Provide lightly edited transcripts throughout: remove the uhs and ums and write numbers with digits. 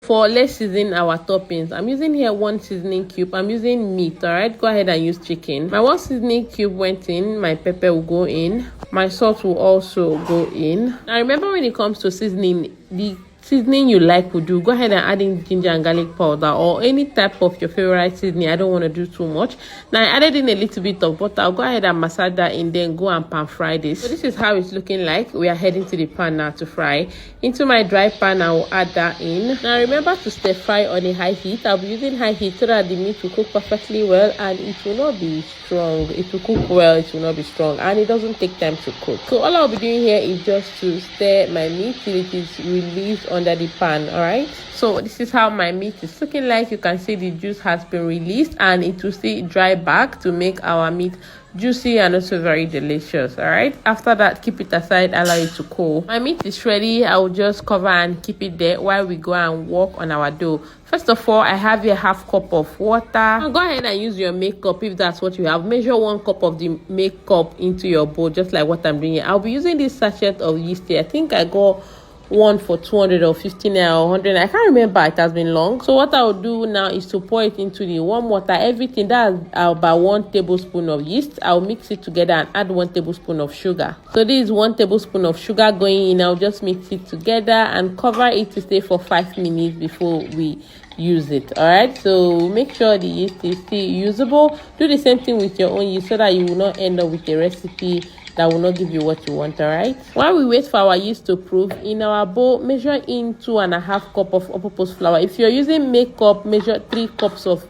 For let's season our toppings, I'm using here 1 seasoning cube. I'm using meat. All right, go ahead and use chicken. My 1 seasoning cube went in. My pepper will go in. My salt will also go in. Now remember, when it comes to seasoning, the seasoning you like will do. Go ahead and add in ginger and garlic powder or any type of your favorite seasoning. I don't want to do too much. Now I added in a little bit of butter. I'll go ahead and massage that in, then go and pan fry this. So this is how it's looking like. We are heading to the pan now to fry. Into my dry pan, I will add that in. Now remember to stir fry on a high heat. I'll be using high heat so that the meat will cook perfectly well and it will not be strong. It will cook well, it will not be strong, and it doesn't take time to cook. So all I'll be doing here is just to stir my meat till it is released under the pan. All right, so this is how my meat is looking like. You can see the juice has been released and it will still dry back to make our meat juicy and also very delicious. All right, after that, keep it aside, allow it to cool. My meat is ready. I will just cover and keep it there while we go and work on our dough. First of all, I have here 1/2 cup of water. Now go ahead and use your makeup if that's what you have. Measure 1 cup of the makeup into your bowl, just like what I'm doing here. I'll be using this sachet of yeast here. I think I got one for 200 or 15 or 100. I can't remember, it has been long. So what I will do now is to pour it into the warm water. Everything, that's about 1 tablespoon of yeast. I'll mix it together and add 1 tablespoon of sugar. So this is 1 tablespoon of sugar going in. I'll just mix it together and cover it to stay for 5 minutes before we use it. All right, so make sure the yeast is still usable. Do the same thing with your own yeast so that you will not end up with a recipe that will not give you what you want. All right, while we wait for our yeast to proof, in our bowl, measure in 2.5 cup of all-purpose flour. If you're using makeup, measure 3 cups of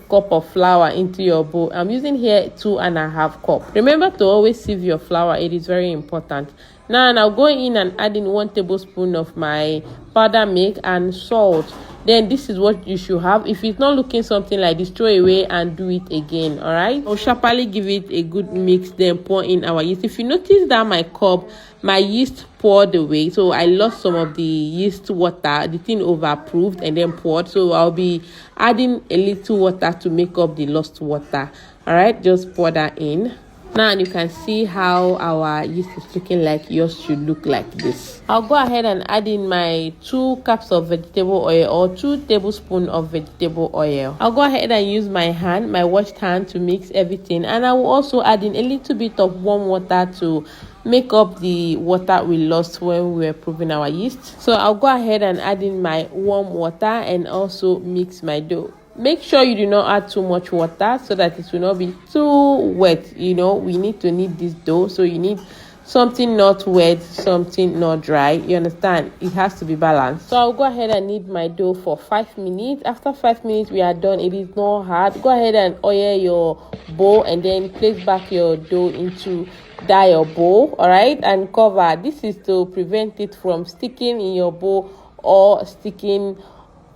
cup of flour into your bowl. I'm using here 2.5 cup. Remember to always sieve your flour, it is very important. Now I'll go in and add in 1 tablespoon of my powder milk and salt. Then this is what you should have. If it's not looking something like this, throw away and do it again. All right, I'll sharply give it a good mix, then pour in our yeast. If you notice that my yeast poured away, so I lost some of the yeast water. The thing overproofed and then poured, so I'll be adding a little water to make up the lost water. All right, just pour that in. Now you can see how our yeast is looking like. Yours should look like this. I'll go ahead and add in my 2 cups of vegetable oil or 2 tablespoons of vegetable oil. I'll go ahead and use my hand, my washed hand, to mix everything, and I will also add in a little bit of warm water to make up the water we lost when we were proving our yeast. So I'll go ahead and add in my warm water and also mix my dough. Make sure you do not add too much water so that it will not be too wet. You know, we need to knead this dough, so you need something not wet, something not dry. You understand? It has to be balanced. So I'll go ahead and knead my dough for 5 minutes. After 5 minutes, we are done. It is not hard. Go ahead and oil your bowl and then place back your dough into your bowl. All right, and cover. This is to prevent it from sticking in your bowl or sticking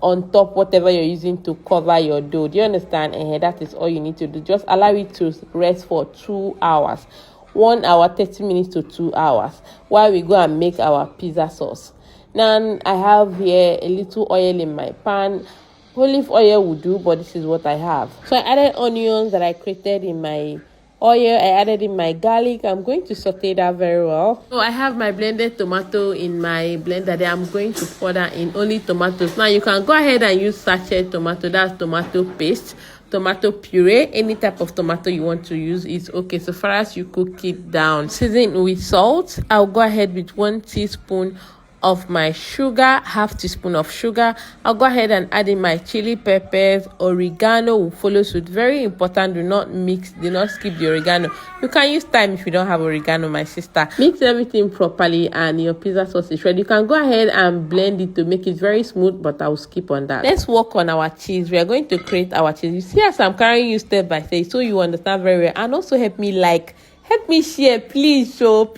on top whatever you're using to cover your dough. Do you understand? And that is all you need to do. Just allow it to rest for 2 hours. 1 hour 30 minutes to 2 hours while we go and make our pizza sauce. Now I have here a little oil in my pan. Olive oil will do, but this is what I have. So I added onions that I created in my oil. I added in my garlic. I'm going to saute that very well. So I have my blended tomato in my blender there. I'm going to pour that in, only tomatoes. Now you can go ahead and use sachet tomato. That's tomato paste, tomato puree, any type of tomato you want to use is okay, so far as you cook it down. Season with salt. I'll go ahead with 1 teaspoon of my sugar, 1/2 teaspoon of sugar. I'll go ahead and add in my chili peppers. Oregano will follow suit. Very important, do not skip the oregano. You can use thyme if you don't have oregano, my sister. Mix everything properly and your pizza sauce is ready. You can go ahead and blend it to make it very smooth, but I'll skip on that. Let's work on our cheese. We are going to create our cheese. You see, as I'm carrying you step by step, so you understand very well, and also help me share, please. So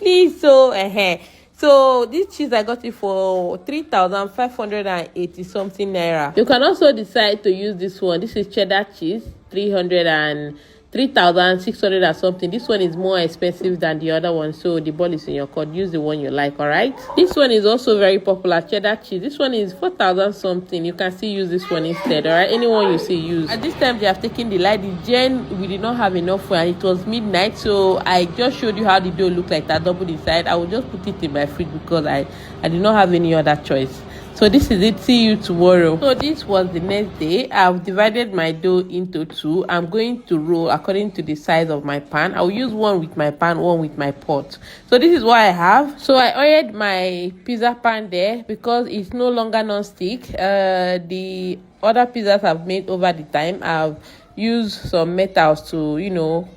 this cheese, I got it for 3,580 something naira. You can also decide to use this one. This is cheddar cheese, 3,600 or something. This one is more expensive than the other one, so the ball is in your court. Use the one you like. All right, this one is also very popular, cheddar cheese. This one is 4,000 something. You can still use this one instead. All right, anyone you see use. At this time they have taken the light. The gen, we did not have enough for, and it was midnight, so I just showed you how the dough looked like that, double the side. I will just put it in my fridge because I did not have any other choice. So this is it. See you tomorrow. So this was the next day. I've divided my dough into two. I'm going to roll according to the size of my pan. I'll use one with my pan, one with my pot. So this is what I have. So I oiled my pizza pan there because it's no longer non-stick. The other pizzas I've made over the time, I've used some metals to,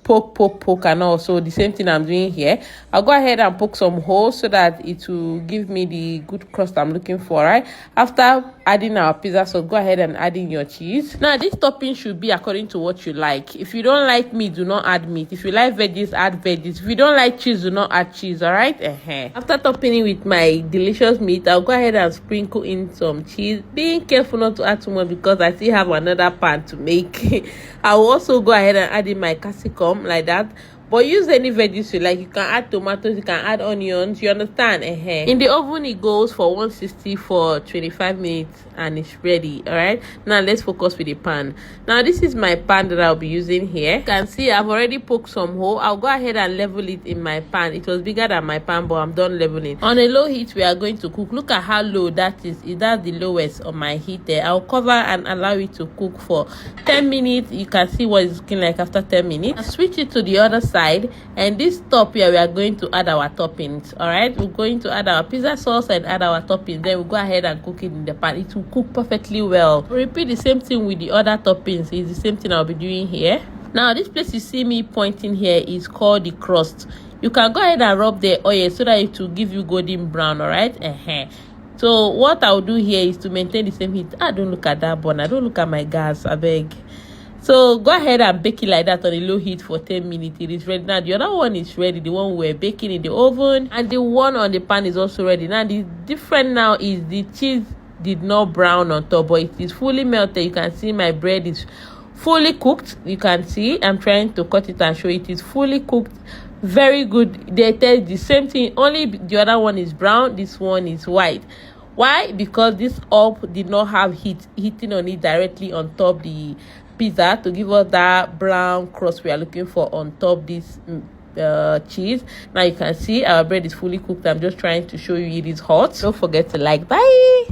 poke, and also the same thing I'm doing here. I'll go ahead and poke some holes so that it will give me the good crust I'm looking for, right? After adding our pizza sauce, go ahead and add in your cheese. Now this topping should be according to what you like. If you don't like meat, do not add meat. If you like veggies, add veggies. If you don't like cheese, do not add cheese, all right? After topping it with my delicious meat, I'll go ahead and sprinkle in some cheese, being careful not to add too much because I still have another pan to make. I'll also go ahead and add in my capsicum like that, but use any veggies you like. You can add tomatoes, you can add onions, you understand? In the oven it goes for 160 for 25 minutes and it's ready. All right, now let's focus with the pan. Now this is my pan that I'll be using here. You can see I've already poked some hole. I'll go ahead and level it in my pan. It was bigger than my pan, but I'm done leveling. On a low heat we are going to cook. Look at how low that is. That's the lowest on my heat there. I'll cover and allow it to cook for 10 minutes. You can see what it's looking like after 10 minutes. I'll switch it to the other side, and this top here we are going to add our toppings. All right, we're going to add our pizza sauce and add our toppings. Then we'll go ahead and cook it in the pan. It will cook perfectly well. Repeat the same thing with the other toppings. It's the same thing I'll be doing here. Now this place you see me pointing here is called the crust. You can go ahead and rub the oil so that it will give you golden brown. All right. So what I'll do here is to maintain the same heat. Don't look at that burner. Don't look at my gas, I beg. So go ahead and bake it like that on a low heat for 10 minutes. It is ready. Now the other one is ready, the one we're baking in the oven, and the one on the pan is also ready. Now the difference now is the cheese did not brown on top, but it is fully melted. You can see my bread is fully cooked. You can see I'm trying to cut it and show it is fully cooked. Very good. They taste the same thing, only the other one is brown, this one is white. Why? Because this up did not have hitting on it directly on top the pizza to give us that brown crust we are looking for on top this cheese. Now you can see our bread is fully cooked. I'm just trying to show you it is hot. Don't forget to like. Bye.